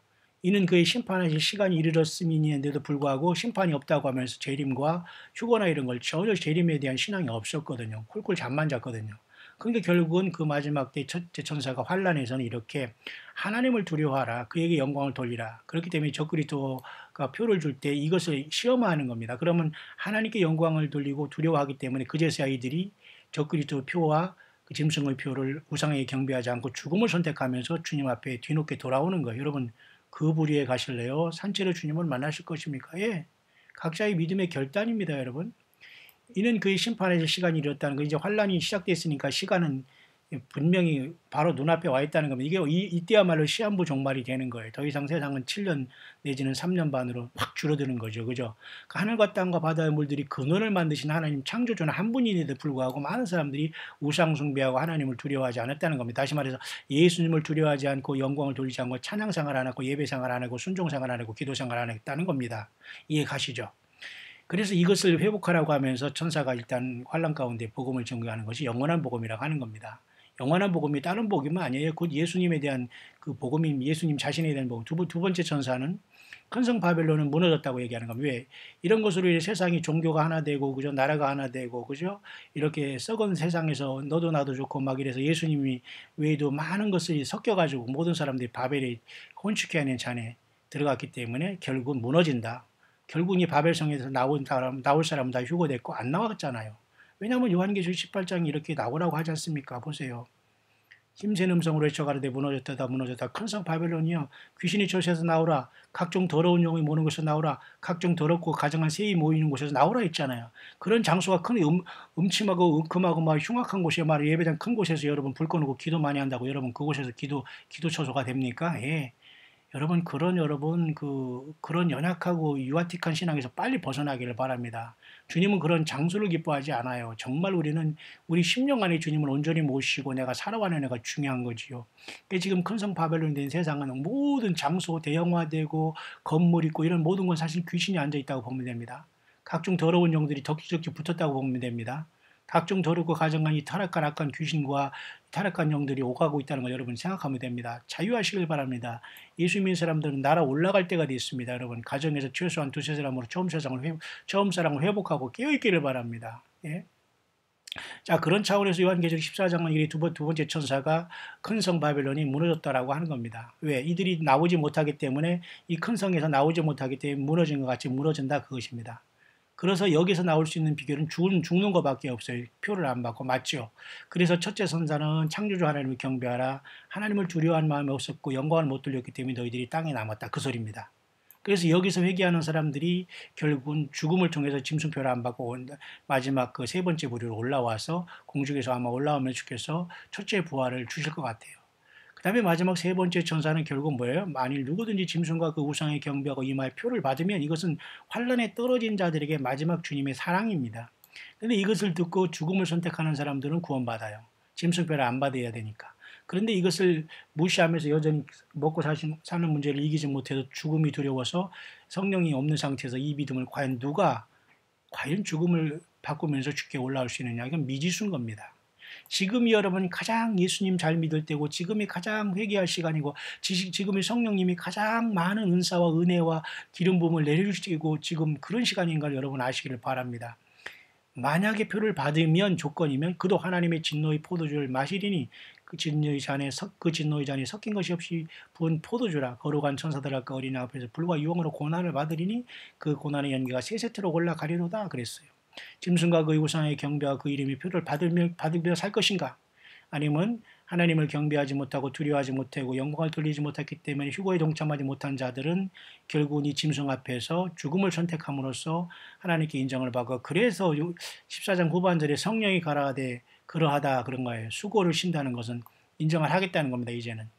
A: 이는 그의 심판하실 시간이 이르렀음이니에도 불구하고 심판이 없다고 하면서 재림과 휴거나 이런 걸 전혀 재림에 대한 신앙이 없었거든요. 쿨쿨 잠만 잤거든요. 그러니까 결국은 그 마지막 때 첫째 천사가 환란에서는 이렇게 하나님을 두려워하라. 그에게 영광을 돌리라. 그렇기 때문에 적그리스도가 표를 줄 때 이것을 시험하는 겁니다. 그러면 하나님께 영광을 돌리고 두려워하기 때문에 그제서야 이들이 적그리스도 표와 그 짐승의 표를 우상에게 경배하지 않고 죽음을 선택하면서 주님 앞에 뒤늦게 돌아오는 거예요. 여러분 그 부류에 가실래요? 산채로 주님을 만나실 것입니까? 예. 각자의 믿음의 결단입니다, 여러분. 이는 그의 심판의 시간이 이뤘다는 거. 이제 환란이 시작됐으니까 시간은 분명히 바로 눈앞에 와 있다는 겁니다. 이때야말로 시한부 종말이 되는 거예요. 더 이상 세상은 7년 내지는 3년 반으로 확 줄어드는 거죠. 그죠? 그 하늘과 땅과 바다의 물들이 근원을 만드신 하나님 창조주는 한 분인데도 불구하고 많은 사람들이 우상 숭배하고 하나님을 두려워하지 않았다는 겁니다. 다시 말해서 예수님을 두려워하지 않고 영광을 돌리지 않고 찬양상을 안 하고 예배상을 안 하고 순종상을 안 하고 기도상을 안 했다는 겁니다. 이해 가시죠? 그래서 이것을 회복하라고 하면서 천사가 일단 환란 가운데 복음을 증거하는 것이 영원한 복음이라고 하는 겁니다. 영원한 복음이 다른 복음은 아니에요. 곧 예수님에 대한 그 복음이 예수님 자신에 대한 복음. 두 번째 천사는 큰 성 바벨론은 무너졌다고 얘기하는 겁니다. 왜? 이런 것으로 세상이 종교가 하나 되고, 그죠? 나라가 하나 되고, 그죠? 이렇게 썩은 세상에서 너도 나도 좋고 막 이래서 예수님이 외에도 많은 것이 섞여가지고 모든 사람들이 바벨에 혼축해하는 잔에 들어갔기 때문에 결국 무너진다. 결국 이 바벨성에서 나올 사람은 다 휴거됐고 안 나왔잖아요. 왜냐하면 요한계시록 18장이 이렇게 나오라고 하지 않습니까? 보세요. 힘센 음성으로 외쳐가라되 무너졌다 무너졌다 큰 성 바벨론이여 귀신이 저시에서 나오라 각종 더러운 영이 모는 곳에서 나오라 각종 더럽고 가증한 새이 모이는 곳에서 나오라 했잖아요. 그런 장소가 큰 음침하고 은큼하고 막 흉악한 곳이야 말 예배당 큰 곳에서 여러분 불 꺼놓고 기도 많이 한다고 여러분 그곳에서 기도 처소가 됩니까? 예. 여러분 그런 연약하고 유아틱한 신앙에서 빨리 벗어나기를 바랍니다. 주님은 그런 장소를 기뻐하지 않아요. 정말 우리는 우리 심령 안에 주님을 온전히 모시고 내가 살아가는 애가 중요한 거지요. 지금 큰 성 바벨론이 된 세상은 모든 장소 대형화되고 건물 있고 이런 모든 건 사실 귀신이 앉아 있다고 보면 됩니다. 각종 더러운 영들이 덕지덕지 붙었다고 보면 됩니다. 각종 더럽고 가증한 이 타락한 악한 귀신과 타락한 영들이 오가고 있다는 걸 여러분 생각하면 됩니다. 자유하시길 바랍니다. 예수 믿는 사람들은 날아 올라갈 때가 됐습니다. 여러분 가정에서 최소한 두세 사람으로 처음 사랑을 회복하고 깨어있기를 바랍니다. 예? 자 그런 차원에서 요한계시록 14장은 이 두 번째 천사가 큰 성 바벨론이 무너졌다라고 하는 겁니다. 왜? 이들이 나오지 못하기 때문에 이 큰 성에서 나오지 못하기 때문에 무너진 것 같이 무너진다 그것입니다. 그래서 여기서 나올 수 있는 비결은 죽는 것밖에 없어요. 표를 안 받고 맞죠. 그래서 첫째 선사는 창조주 하나님을 경배하라. 하나님을 두려워하는 마음이 없었고 영광을 못 돌렸기 때문에 너희들이 땅에 남았다. 그 소리입니다. 그래서 여기서 회개하는 사람들이 결국은 죽음을 통해서 짐승표를 안 받고 마지막 그 세 번째 부류로 올라와서 공중에서 아마 올라오면 주께서 첫째 부활을 주실 것 같아요. 그 다음에 마지막 세 번째 천사는 결국 뭐예요? 만일 누구든지 짐승과 그 우상에 경배하고 이마에 표를 받으면 이것은 환란에 떨어진 자들에게 마지막 주님의 사랑입니다. 그런데 이것을 듣고 죽음을 선택하는 사람들은 구원받아요. 짐승표를 안 받아야 되니까. 그런데 이것을 무시하면서 여전히 먹고 사는 문제를 이기지 못해서 죽음이 두려워서 성령이 없는 상태에서 이 믿음을 과연 죽음을 바꾸면서 죽게 올라올 수 있느냐. 이건 미지수인 겁니다. 지금이 여러분 가장 예수님 잘 믿을 때고 지금이 가장 회개할 시간이고 지금이 성령님이 가장 많은 은사와 은혜와 기름 부음을 내려주시고 지금 그런 시간인 걸 여러분 아시기를 바랍니다. 만약에 표를 받으면 조건이면 그도 하나님의 진노의 포도주를 마시리니 그 진노의 잔에 섞인 것이 없이 부은 포도주라. 거룩한 천사들과 그 어린아 앞에서 불과 유황으로 고난을 받으리니 그 고난의 연기가 세 세트로 올라가리로다 그랬어요. 짐승과 그의 우상의 경배와 그 이름의 표를 받으며 살 것인가? 아니면 하나님을 경배하지 못하고 두려워하지 못하고 영광을 돌리지 못했기 때문에 휴거에 동참하지 못한 자들은 결국은 이 짐승 앞에서 죽음을 선택함으로써 하나님께 인정을 받고, 그래서 14장 후반절에 성령이 가라하되 그러하다 그런 거예요. 수고를 쉰다는 것은 인정을 하겠다는 겁니다. 이제는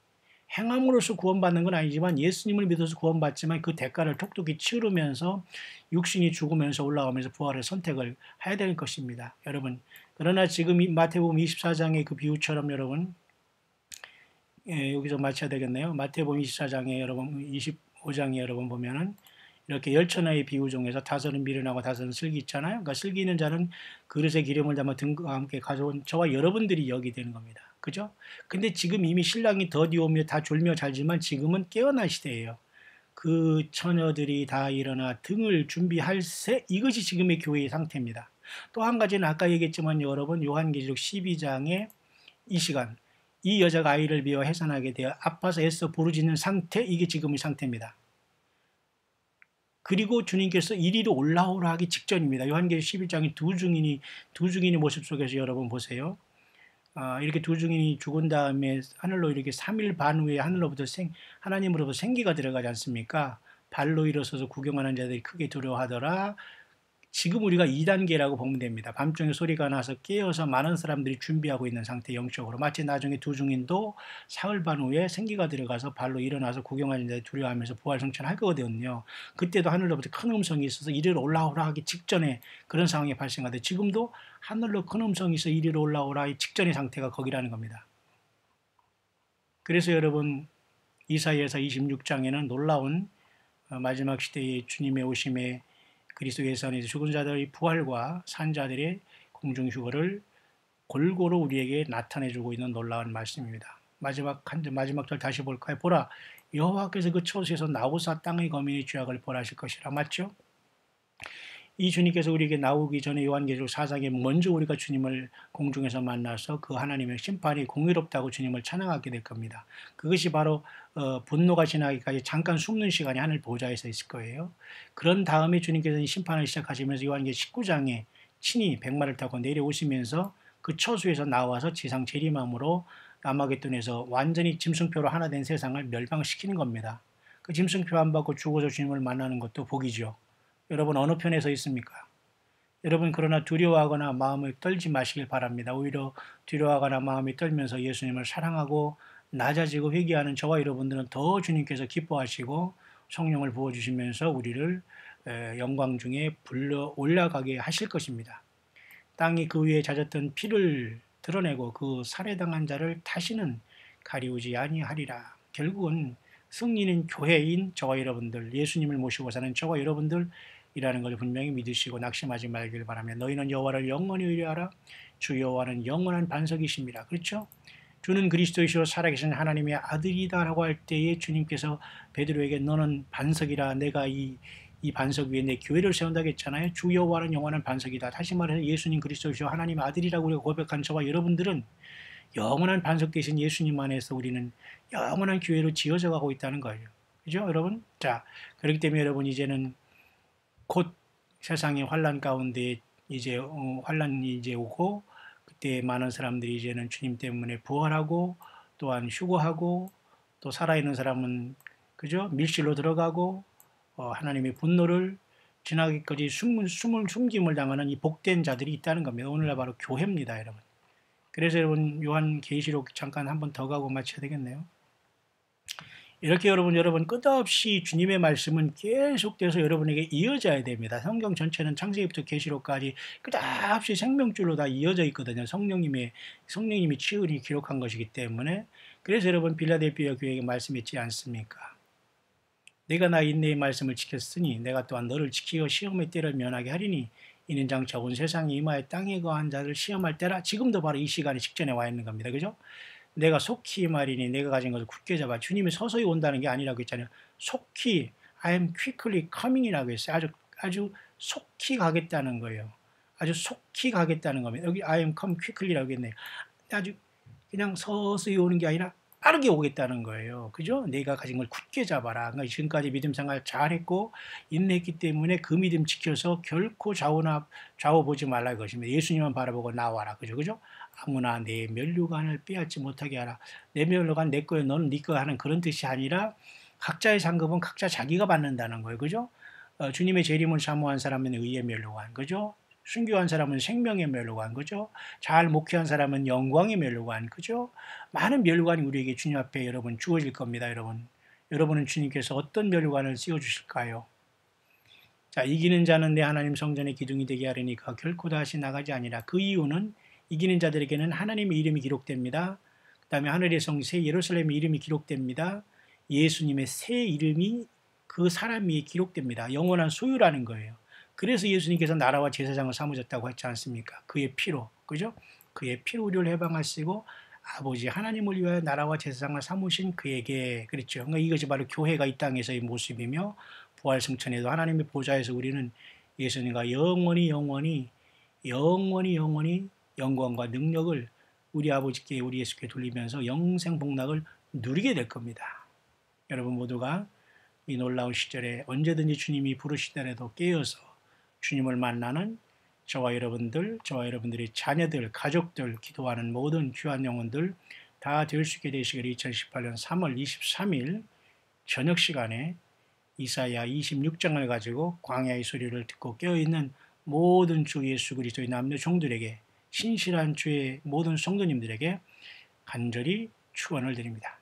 A: 행함으로써 구원받는 건 아니지만 예수님을 믿어서 구원받지만 그 대가를 톡톡히 치르면서 육신이 죽으면서 올라오면서 부활을 선택을 해야 될 것입니다. 여러분, 그러나 지금 마태복음 24장의 그 비유처럼 여러분, 여기서 마쳐야 되겠네요. 마태복음 24장에 여러분, 25장에 여러분 보면은 이렇게 열천하의 비유 중에서 다섯은 미련하고 다섯은 슬기 있잖아요. 그러니까 슬기 있는 자는 그릇에 기름을 담아 등과 함께 가져온 저와 여러분들이 여기 되는 겁니다. 그죠? 근데 지금 이미 신랑이 더디오며 다 졸며 잘지만 지금은 깨어날 시대예요. 그 처녀들이 다 일어나 등을 준비할 새, 이것이 지금의 교회의 상태입니다. 또 한 가지는 아까 얘기했지만 여러분, 요한계시록 12장에 이 시간, 이 여자가 아이를 비워 해산하게 되어 아파서 애써 부르짖는 상태, 이게 지금의 상태입니다. 그리고 주님께서 이리로 올라오라 하기 직전입니다. 요한계시록 11장에 두 증인의 모습 속에서 여러분 보세요. 이렇게 두 증인이 죽은 다음에 하늘로 이렇게 3일 반 후에 하나님으로부터 생기가 들어가지 않습니까? 발로 일어서서 구경하는 자들이 크게 두려워하더라. 지금 우리가 2단계라고 보면 됩니다. 밤중에 소리가 나서 깨어서 많은 사람들이 준비하고 있는 상태, 영적으로. 마치 나중에 두 증인도 사흘 반 후에 생기가 들어가서 발로 일어나서 구경하는 자들이 두려워하면서 부활 성천할 거거든요. 그때도 하늘로부터 큰 음성이 있어서 이리로 올라오라 하기 직전에 그런 상황이 발생하되, 지금도 하늘로 큰 음성이 있어 이리로 올라오라 하기 직전의 상태가 거기라는 겁니다. 그래서 여러분, 이사야서 26장에는 놀라운 마지막 시대의 주님의 오심에 그리스도 예수 안에서 죽은 자들의 부활과 산 자들의 공중 휴거를 골고루 우리에게 나타내주고 있는 놀라운 말씀입니다. 마지막 절 다시 볼까요? 보라, 여호와께서 그 처소에서 나오사 땅의 거민의 죄악을 벌하실 것이라. 맞죠? 이 주님께서 우리에게 나오기 전에 요한계시록 4장에 먼저 우리가 주님을 공중에서 만나서 그 하나님의 심판이 공의롭다고 주님을 찬양하게 될 겁니다. 그것이 바로 분노가 지나기까지 잠깐 숨는 시간이 하늘 보좌에서 있을 거예요. 그런 다음에 주님께서는 심판을 시작하시면서 요한계시록 19장에 친히 백마를 타고 내려오시면서 그 처소에서 나와서 지상 재림함으로 아마겟돈에서 완전히 짐승표로 하나 된 세상을 멸망시키는 겁니다. 그 짐승표 안 받고 죽어서 주님을 만나는 것도 복이죠. 여러분, 어느 편에 서 있습니까? 여러분, 그러나 두려워하거나 마음을 떨지 마시길 바랍니다. 오히려 두려워하거나 마음이 떨면서 예수님을 사랑하고 낮아지고 회개하는 저와 여러분들은 더 주님께서 기뻐하시고 성령을 부어주시면서 우리를 영광 중에 불러 올라가게 하실 것입니다. 땅이 그 위에 잦았던 피를 드러내고 그 살해당한 자를 다시는 가리우지 아니하리라. 결국은 승리는 교회인 저와 여러분들, 예수님을 모시고 사는 저와 여러분들이라는 걸 분명히 믿으시고 낙심하지 말길 바라며, 너희는 여호와를 영원히 의뢰하라. 주 여호와는 영원한 반석이십니다. 그렇죠? 주는 그리스도이시로 살아계신 하나님의 아들이다라고 할 때에 주님께서 베드로에게 너는 반석이라, 내가 이 반석 위에 내 교회를 세운다고 했잖아요. 주 여호와는 영원한 반석이다. 다시 말해서 예수님 그리스도이시로 하나님의 아들이라고 우리가 고백한 저와 여러분들은 영원한 반석 되신 예수님 안에서 우리는 영원한 교회로 지어져 가고 있다는 거예요. 그죠, 여러분? 자, 그렇기 때문에 여러분, 이제는 곧 세상의 환란 가운데 이제 환란이 이제 오고, 그때 많은 사람들이 이제는 주님 때문에 부활하고 또한 휴거하고, 또 살아있는 사람은 그죠, 밀실로 들어가고 하나님의 분노를 지나기까지 숨김을 당하는 이 복된 자들이 있다는 겁니다. 오늘날 바로 교회입니다, 여러분. 그래서 여러분, 요한계시록 잠깐 한 번 더 가고 마쳐야 되겠네요. 이렇게 여러분 끝없이 주님의 말씀은 계속돼서 여러분에게 이어져야 됩니다. 성경 전체는 창세기부터 계시록까지 끝없이 생명줄로 다 이어져 있거든요. 성령님이 치열히 기록한 것이기 때문에. 그래서 여러분, 빌라델피아 교회에게 말씀했지 않습니까? 내가 나 인내의 말씀을 지켰으니 내가 또한 너를 지키어 시험의 때를 면하게 하리니 이는 장차 온 세상에 임하여 땅에 거한 자를 시험할 때라. 지금도 바로 이 시간이 직전에 와 있는 겁니다. 그죠? 내가 속히 말이니 내가 가진 것을 굳게 잡아. 주님이 서서히 온다는 게 아니라고 했잖아요. 속히, I am quickly coming이라고 했어요. 아주 속히 가겠다는 거예요. 아주 속히 가겠다는 겁니다. 여기 I am come quickly라고 했네요. 아주 그냥 서서히 오는 게 아니라 빠르게 오겠다는 거예요. 그죠? 내가 가진 걸 굳게 잡아라. 그러니까 지금까지 믿음 생활 잘했고 인내했기 때문에 그 믿음 지켜서 결코 좌우 보지 말라 이것입니다. 예수님만 바라보고 나와라. 그죠? 그죠? 아무나 내 면류관을 빼앗지 못하게 하라. 내 면류관 내 거에 너는 네 거 하는 그런 뜻이 아니라 각자의 상급은 각자 자기가 받는다는 거예요. 그죠? 주님의 재림을 사모한 사람은 의의 면류관. 그죠? 순교한 사람은 생명의 멸류관, 그죠? 잘 목회한 사람은 영광의 멸류관, 그죠? 많은 멸류관이 우리에게 주님 앞에 여러분 주어질 겁니다, 여러분. 여러분은 주님께서 어떤 멸류관을 씌워주실까요? 자, 이기는 자는 내 하나님 성전의 기둥이 되게 하려니까 결코 다시 나가지 아니라. 그 이유는 이기는 자들에게는 하나님의 이름이 기록됩니다. 그 다음에 하늘의 성 새 예루살렘의 이름이 기록됩니다. 예수님의 새 이름이 그 사람 위에 기록됩니다. 영원한 소유라는 거예요. 그래서 예수님께서 나라와 제사장을 삼으셨다고 했지 않습니까? 그의 피로, 그죠? 그의 피로 우리를 해방하시고 아버지 하나님을 위하여 나라와 제사장을 삼으신 그에게 그랬죠. 그러니까 이것이 바로 교회가 이 땅에서의 모습이며 부활 승천에도 하나님의 보좌에서 우리는 예수님과 영원히 영광과 능력을 우리 아버지께 우리 예수께 돌리면서 영생 복락을 누리게 될 겁니다. 여러분 모두가 이 놀라운 시절에 언제든지 주님이 부르시더라도 깨어서 주님을 만나는 저와 여러분들의 자녀들, 가족들, 기도하는 모든 귀한 영혼들 다 될 수 있게 되시기를 2018년 3월 23일 저녁 시간에 이사야 26장을 가지고 광야의 소리를 듣고 깨어있는 모든 주 예수 그리스도의 남녀 종들에게 신실한 주의 모든 성도님들에게 간절히 축원을 드립니다.